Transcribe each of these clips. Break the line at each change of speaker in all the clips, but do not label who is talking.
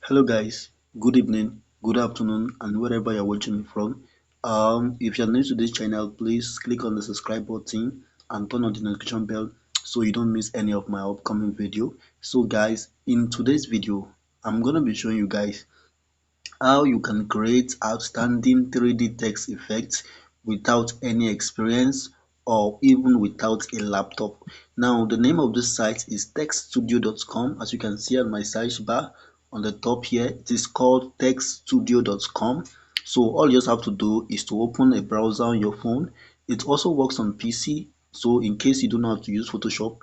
Hello guys, good evening, good afternoon, and wherever you're watching me from. If you're new to this channel, please click on the subscribe button and turn on the notification bell so you don't miss any of my upcoming video. So guys, in today's video, I'm gonna be showing you guys how you can create outstanding 3D text effects without any experience or even without a laptop. Now, the name of this site is textstudio.com. As you can see on my search bar on the top here, it is called textstudio.com. So all you just have to do is to open a browser on your phone. It also works on PC. So in case you don't know how to use Photoshop,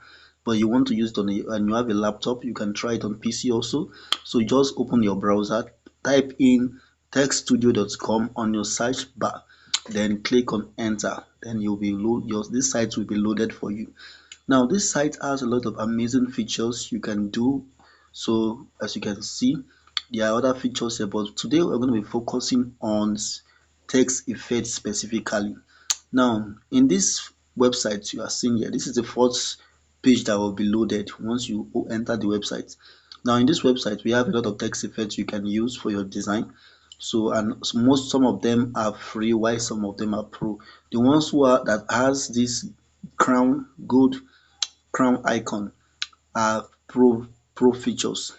but you want to use it and you have a laptop, you can try it on PC also. So you just open your browser, type in textstudio.com on your search bar, then click on enter. Then you'll be this site will be loaded for you. Now this site has a lot of amazing features you can do. So as you can see, there are other features here, but today we're going to be focusing on text effects specifically. Now in this website you are seeing here, this is the first page that will be loaded once you enter the website. Now in this website we have a lot of text effects you can use for your design. So and some of them are free while some of them are pro. The ones that has this gold crown icon are pro features.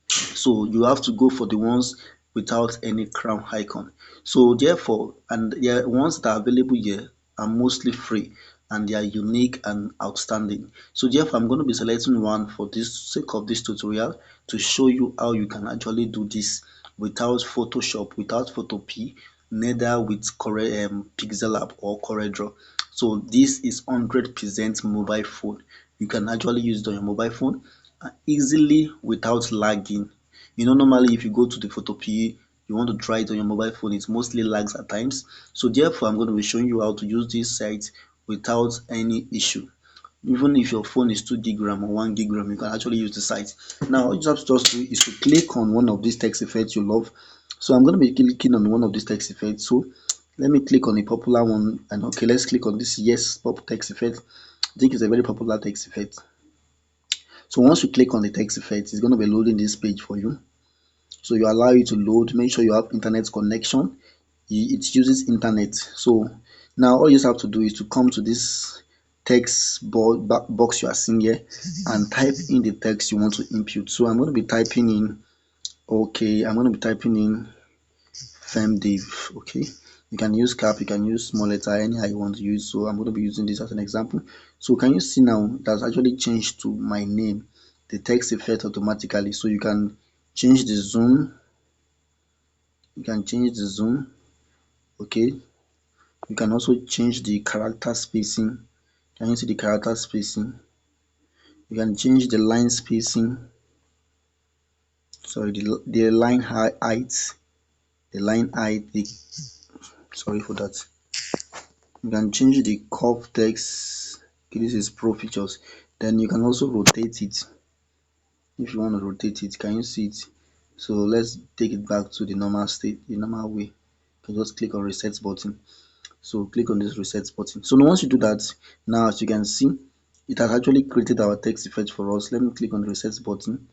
So you have to go for the ones without any crown icon. So therefore, and the ones that are available here are mostly free and they are unique and outstanding. So therefore, I'm going to be selecting one for this sake of this tutorial to show you how you can actually do this without Photoshop, without Photopea, neither with Pixellab or CorelDRAW. So this is 100% mobile phone. You can actually use it on your mobile phone easily without lagging. Normally if you go to the Photopea, you want to try it on your mobile phone, it mostly lags at times. So therefore, I'm going to be showing you how to use this site without any issue. Even if your phone is 2 gig RAM or 1 gig RAM, you can actually use the site. Now, all you have to just do is to click on one of these text effects you love. So I'm going to be clicking on one of these text effects. So let me click on a popular one. And okay, let's click on this yes pop text effect. I think it's a very popular text effect. So once you click on the text effect, it's going to be loading this page for you. So you allow it to load. Make sure you have internet connection. It uses internet. So now all you just have to do is to come to this text box you are seeing here and type in the text you want to input. So I'm going to be typing in, okay, I'm going to be typing in femdiv. Okay, you can use cap, you can use small letter, any how you want to use. So I'm going to be using this as an example. So can you see now that's actually changed to my name, the text effect automatically. So you can change the zoom, okay. You can also change the character spacing. Can you see the character spacing? You can change the line spacing, sorry, the line height, sorry for that. You can change the curve text. Okay, this is pro features. Then you can also rotate it if you want to rotate it. Can you see it? So let's take it back to the normal state, the normal way. You can just click on reset button. So click on this reset button. So now once you do that, now as you can see, it has actually created our text effect for us. Let me click on the reset button.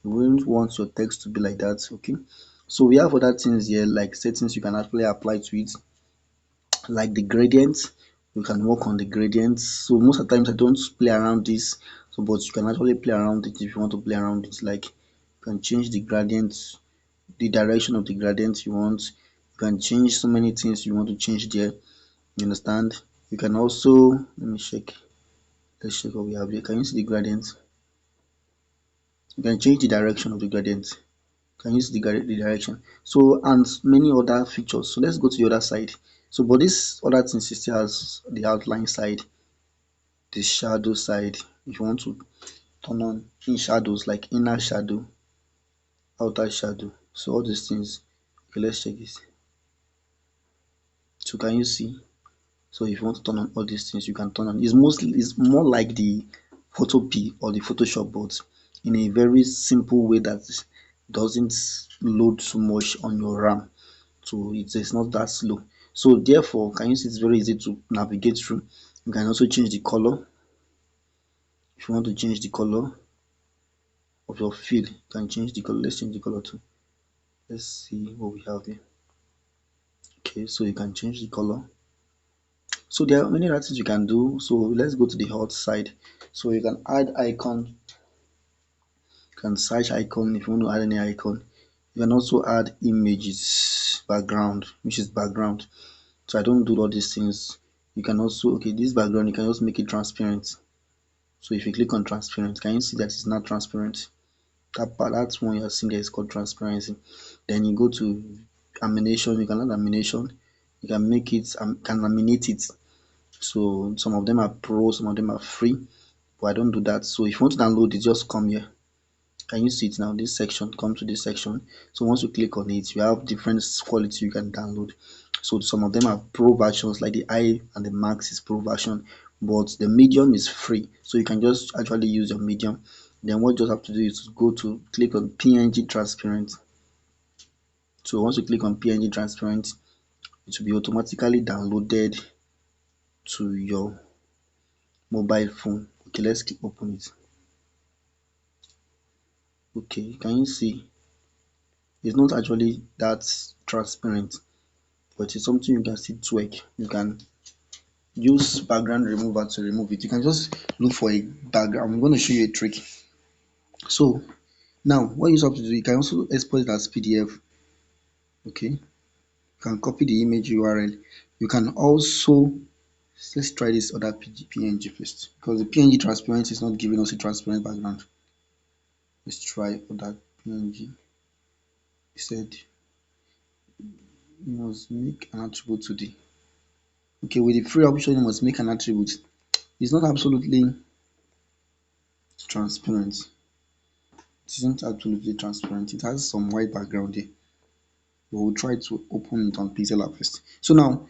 You won't want your text to be like that. Okay, so we have other things here like settings you can actually apply to it, like the gradients. You can work on the gradients. So most of the times I don't play around this, so but you can actually play around it if you want to play around it. Like you can change the gradients, the direction of the gradient you want. You can change so many things you want to change there. You understand? You can also, let me check, let's check what we have here. Can you see the gradient? You can change the direction of the gradient. Can you see the direction? So and many other features. So let's go to the other side. So but this other thing still has the outline side, the shadow side. If you want to turn on in shadows like inner shadow, outer shadow, so all these things. Okay, let's check this. So can you see? So if you want to turn on all these things, you can turn on. It's more like the Photopea or the Photoshop, but in a very simple way that doesn't load so much on your RAM. So it's not that slow. So therefore, can you see it's very easy to navigate through. You can also change the color. If you want to change the color of your field, you can change the color. Let's change the color too. Let's see what we have here. Okay, so you can change the color. So there are many other things you can do. So let's go to the hot side. So you can add icon, you can search icon if you want to add any icon. You can also add images, background, which is background. So I don't do all these things. You can also, okay, this background, you can also make it transparent. So if you click on transparent, can you see that it's not transparent? That part, that's one you're seeing there is called transparency. Then you go to animation, you can add animation, you can make it, can laminate it. So some of them are pro, some of them are free, but I don't do that. So if you want to download it, just come here. Can you see it now? This section, come to this section. So once you click on it, you have different quality you can download. So some of them are pro versions, like the I and the Max is pro version, but the medium is free. So you can just actually use your medium. Then what you just have to do is to go to click on PNG transparent. So once you click on PNG transparent, it will be automatically downloaded to your mobile phone. Okay, let's click open it. Okay, can you see? It's not actually that transparent, but it's something you can still tweak. You can use background remover to remove it. You can just look for a background. I'm going to show you a trick. So now what you have to do, you can also export it as PDF. Okay, you can copy the image URL. You can also, let's try this other PNG first, because the PNG transparent is not giving us a transparent background. Let's try other PNG. It said you must make an attribute to the, okay, with the free option you must make an attribute. It's not absolutely transparent. It isn't absolutely transparent. It has some white background there. But we'll try to open it on Pixellab first. So now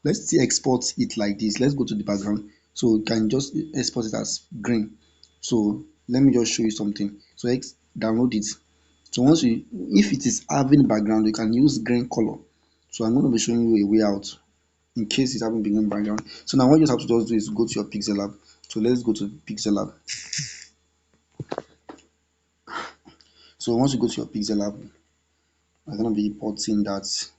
let's still export it like this. Let's go to the background. So you can just export it as green. So let me just show you something. So download it. So once you, if it is having background, you can use green color. So I'm going to be showing you a way out in case it's having green background. So now what you just have to just do is go to your Pixellab. So let's go to Pixellab. So once you go to your Pixellab, I'm going to be importing that. So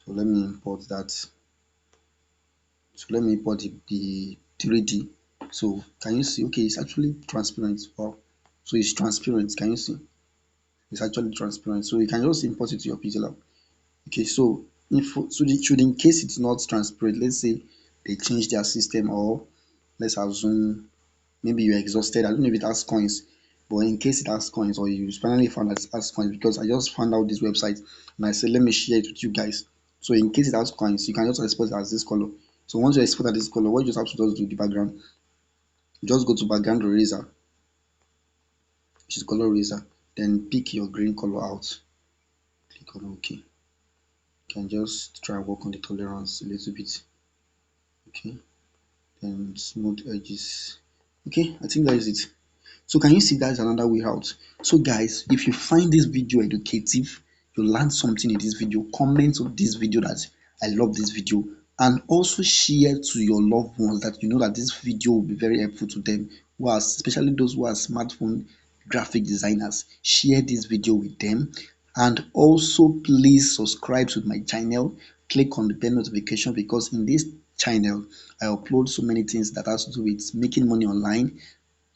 let me import that. So let me import the 3D. So can you see? Okay, it's actually transparent. Wow. So it's transparent. Can you see? It's actually transparent. So you can just import it to your Pixel app. Okay, so should in case it's not transparent, let's say they change their system, or let's assume maybe you're exhausted. I don't know if it has coins, but in case it has coins, or you finally found that it has coins, because I just found out this website and I said let me share it with you guys. So in case it has coins, you can just export it as this color. So once you export as this color, what you just have to do is do the background. Just go to background eraser, which is color eraser, then pick your green color out. Click on OK. You can just try and work on the tolerance a little bit. Okay, then smooth edges. Okay, I think that is it. So can you see that's another way out? So guys, if you find this video educative, you learned something in this video, comment on this video that I love this video, and also share to your loved ones that you know that this video will be very helpful to them, who are, especially those who are smartphone graphic designers. Share this video with them, and also please subscribe to my channel. Click on the bell notification, because in this channel I upload so many things that has to do with making money online,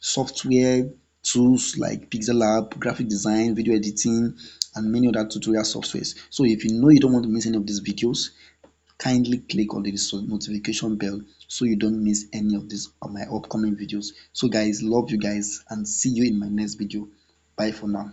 software tools like Pixellab, graphic design, video editing, and many other tutorial softwares. So if you know you don't want to miss any of these videos, kindly click on the notification bell so you don't miss any of these of my upcoming videos. So guys, love you guys and see you in my next video. Bye for now.